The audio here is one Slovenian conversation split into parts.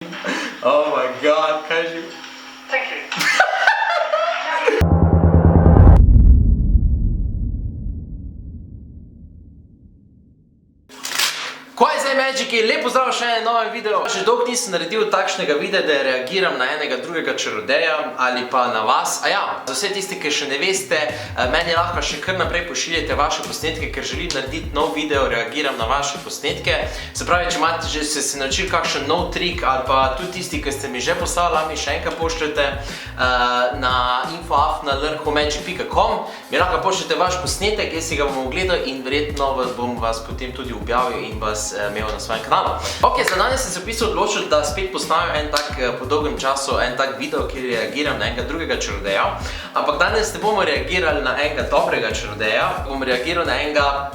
Oh my god, kaj že? Thank you. Kaj zdaj, Magiki? Lep pozdrav še en novem videu. Že dolgo nisem naredil takšnega videa, da reagiram na enega drugega čarodeja ali pa na vas. A ja, za vse tisti, ki še ne veste, meni lahko še kar naprej pošiljate vaše posnetke, ker želim narediti nov video, reagiram na vaše posnetke. Se pravi, če imate že se naučili kakšen nov trik ali pa tudi tisti, ki ste mi že poslali, mi še enkrat pošljete na info@learnhowmagic.com, mi lahko pošljete vaš posnetek, jaz si ga bom ogledal in verjetno bom vas potem tudi objavil in vas imel na svojem kanalu. Ok, za danes sem se v bistvu odločil, da spet posnamem en tak po dolgem času, en tak video, kjer reagiram na enega drugega čarodeja. Ampak danes ne bomo reagirali na enega dobrega čarodeja, bom reagiral na enega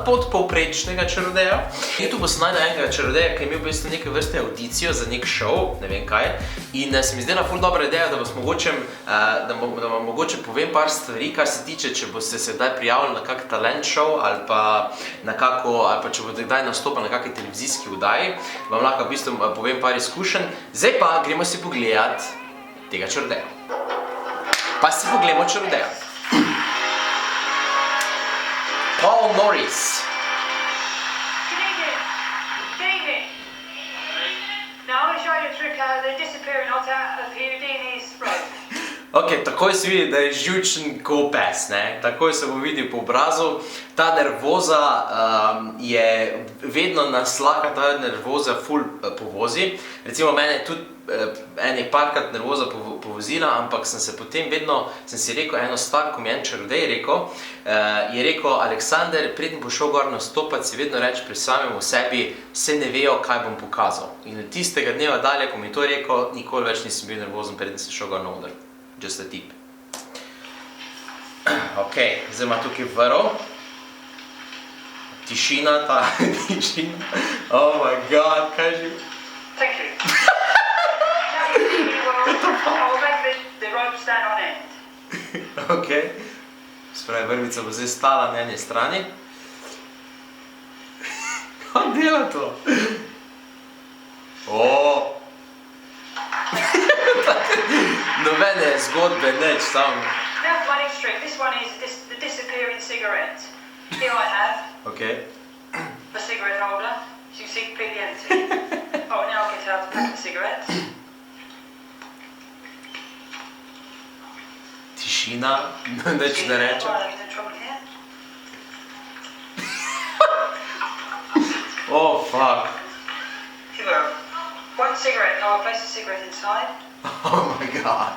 podpovprečnega čarodeja. YouTube sem najdel enega čarodeja, ki je imel v bistvu neke vrste audicijo za nek show, ne vem kaj, in se mi zdela ful dobra ideja, da vam mogoče povem par stvari, kar se tiče, če boste se kdaj prijavili na kak talent show ali pa če boste kdaj nastopili na kakšni televizijski oddaji, vam lahko v bistvu povem par izkušenj. Zdaj pa gremo si pogledati tega čarodeja. Pa si pogledamo čarodeja. Paul Morris. Good evening. Good evening. Now I'm going to show you a trick how they disappear not out of Houdini's rope. Ok, takoj se vidi, da je živčen ko pes, ne? Takoj se bo videl po obrazu. Ta nervoza je vedno nas lahko ta nervoza ful povozi. Recimo mene tudi ene parkrat nervoza povozila, ampak sem se potem vedno, sem si rekel eno stvar, ko mi en čarodej je rekel, Aleksander, preden bo šel gor nastopati, si vedno reči pri samem v sebi, vse ne vejo, kaj bom pokazal. In od tistega dneva dalje, ko mi to rekel, nikoli več nisem bil nervozen, preden sem šel gor na oder. Just a tip. Ok, zdaj ima tukaj vrv. Tišina, ta tišina. Oh my god, kaj že? Thank you. Now you see me well, I'll make the rope stand on end. Ok. Spravi, vrvica bo zdaj stala na eni strani. Kaj dela to? Oh. Nobene zgodbe, neč sam. Now my next trick. This one is the disappearing cigarette. Here I have Ok. a cigarette holder. As you can see, completely empty. Oh, now I'll get out the pack of cigarettes. Tišina, neč da rečem. Right, let me do trouble here. Oh, fuck. Here we go. One cigarette. Now I'll place the cigarette inside. Oh my god.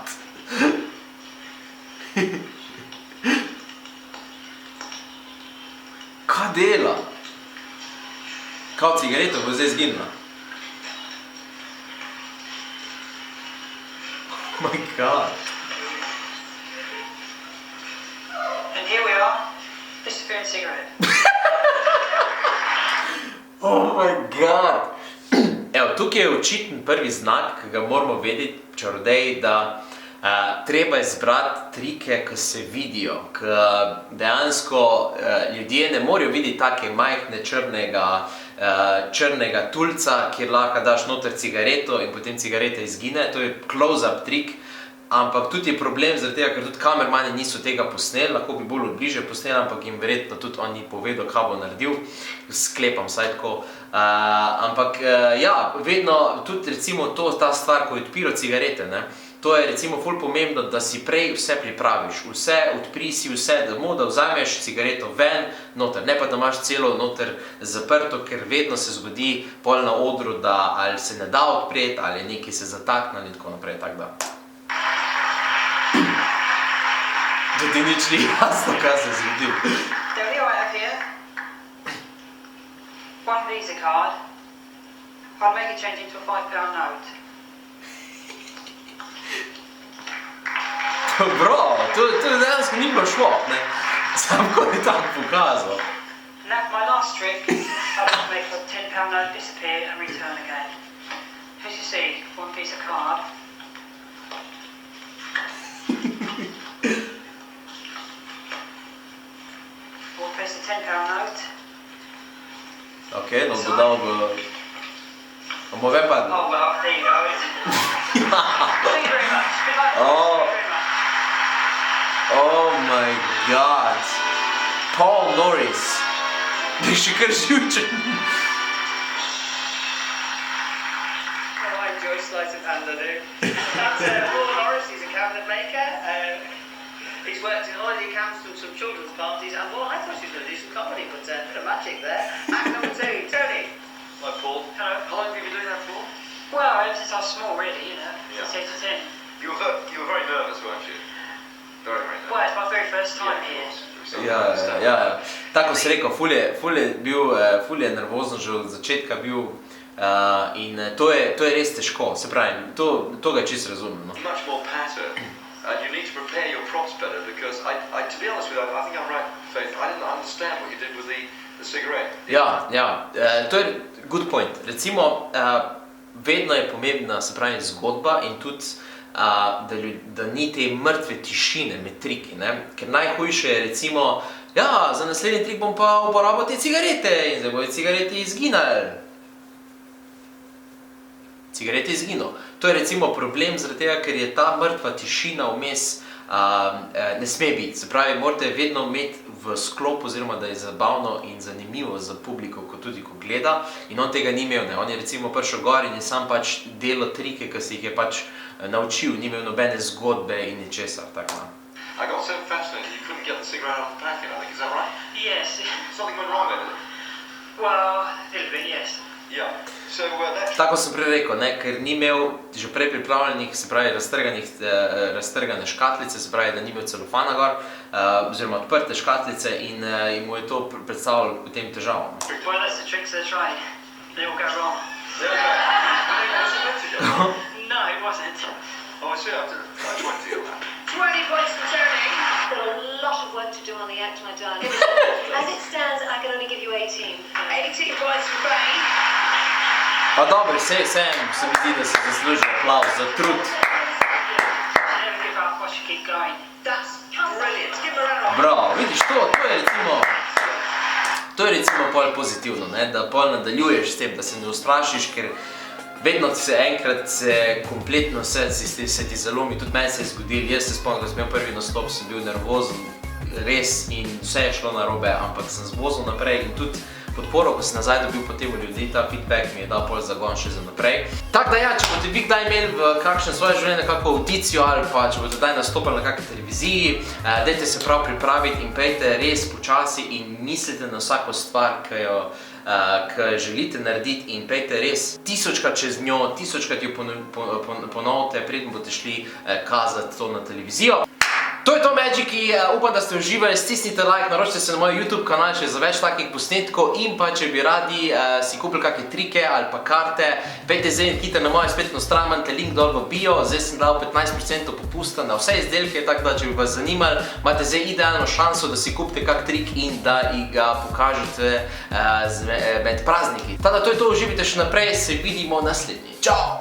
Kaj dela? Kao cigareta bo zdaj zginila. Oh my god. And here we are. Disappearing cigarette. Oh my god. Evo, tukaj je očiten prvi znak, ki ga moramo vedeti, čarodeji, da treba izbrati trike, ki se vidijo, ki dejansko ljudje ne morejo videti take majhne črnega tulca, kjer lahko daš noter cigareto in potem cigareta izgine, to je close-up trik, ampak tudi je problem zaradi tega, ker tudi kamermani niso tega posneli, lahko bi bolj od bliže posneli, ampak jim verjetno tudi on ni povedal, kaj bo naredil, sklepam saj tako. Ampak ja, vedno tudi recimo ta stvar, ko je odpiral cigarete, ne, to je recimo ful pomembno, da si prej vse pripraviš, vse odpri si vse, da vzameš cigareto ven, noter, ne pa da imaš celo noter zaprto, ker vedno se zgodi pol na odru, da ali se ne da odpreti, ali nekaj se zatakne in tako naprej, tako da. Da ti nič ni jasno, kaj se zgodi. There we are here. One Visa card. I'll make it change into a £5 note. Bro, to dejansko ni bilo šlo, ne? Sam ko je tam pokazal. Now for my last trick, I'll just make a £10 note disappear and return again. As you see, one piece of card. We'll press the £10 note. Ok, no bo dal v... Bove pa... Oh, well, there you go. Thank you very much. Good luck. Oh. Thank you very much. Oh my god. Paul Norris. Bi še kar živčen. Well, I enjoy slice of panda do. That's Paul Norris, he's a cabinet maker. He's worked in holiday camps and some children's parties, and well, I thought he was going to do some comedy, but a bit of magic there. Act number 2, Tony. Hi, Paul. Hello. How long have you been doing that for? Well, ever since I was small, really, you know, Yeah. since 8 to 10. You were very nervous, weren't you? Very, very nervous. Well, it's my very first time Yeah, here. of course. Ja. Tako si rekel, ful je nervozen že od začetka bil in to je res težko, se pravi, to ga čisto razumem. No. Much more patter, and you need to prepare your props better because to be honest with you, I think I'm right, Faith. I didn't understand what you did with the cigarette. Ja, to je good point. Recimo, vedno je pomembna, se pravi, zgodba in tudi, da ni te mrtve tišine med triki, ne? Ker najhujše je recimo, ja, za naslednji trik bom pa uporabil te cigarete in zdaj bojo cigarete izginali. Cigarete izginil. To je recimo problem zaradi tega, ker je ta mrtva tišina vmes ne sme biti. Se pravi, morate vedno imeti v sklopu, oziroma da je zabavno in zanimivo za publiko, kot tudi ko gleda. In on tega ni imel, ne. On je recimo prišel gor in je sam pač delal trike, ki se jih je pač naučil, ni imel nobene zgodbe in ničesar, tako. I got so fascinated you couldn't get the cigarette off the packet, I think, is that right? Yes. Something went wrong there, did it? Well, a little bit, yes. Yeah. So that... Tako sem prej rekel, ne, ker ni imel že prej pripravljenih, se pravi, raztrgane škatlice, se pravi, da ni imel celofana gor, oziroma odprte škatlice in mu je to predstavljalo potem težavo. Well, that's the tricks they're trying. They all go wrong. Yeah, okay. Was it meant to go? No, it wasn't. Oh, I see, I tried to get that. 20 points for Tony. Got a lot of work to do on the act, my darling. As it stands, I can only give you 18. 18 points for Faye. Pa dobro, se mi zdi, da se zasluži aplauz za trud. Never give up, watch you keep going. That's brilliant. Give him a round of applause. Bravo, vidiš, to je recimo pol pozitivno, ne? Da pol nadaljuješ s tem, da se ne ustrašiš, ker vedno enkrat kompletno se ti zalomi, tudi meni se je zgodilo, jaz se spomnim, ko sem imel prvi nastop, sem bil nervozen, res, in vse je šlo narobe, ampak sem zvozil naprej in tudi podporo, ko sem nazaj dobil potem v ljudi, ta feedback mi je dal pol zagon še za naprej. Tako da ja, če boste vi kdaj imeli v kakšnem svoje življenje kakšno audicijo ali pa če boste kdaj nastopili na kakšni televiziji, dajte se prav pripraviti in pejte res počasi in mislite na vsako stvar, ki jo želite narediti in pejte res 1000krat čez njo, 1000krat jo ponovite, preden boste šli kazati to na televizijo. To je to, Magiki, upam, da ste uživali, stisnite like, naročite se na moj YouTube kanal še za več takih posnetkov in pa če bi radi si kupili kakšne trike ali pa karte, pejte zdaj hitro na mojo spletno stran, imate link dol v bio, zdaj sem dal 15% popusta na vse izdelke, tako da če bi vas zanimali, imate zdaj idealno šanso, da si kupite kak trik in da ga pokažete med prazniki. Tako da to je to, uživajte še naprej, se vidimo naslednji. Čau!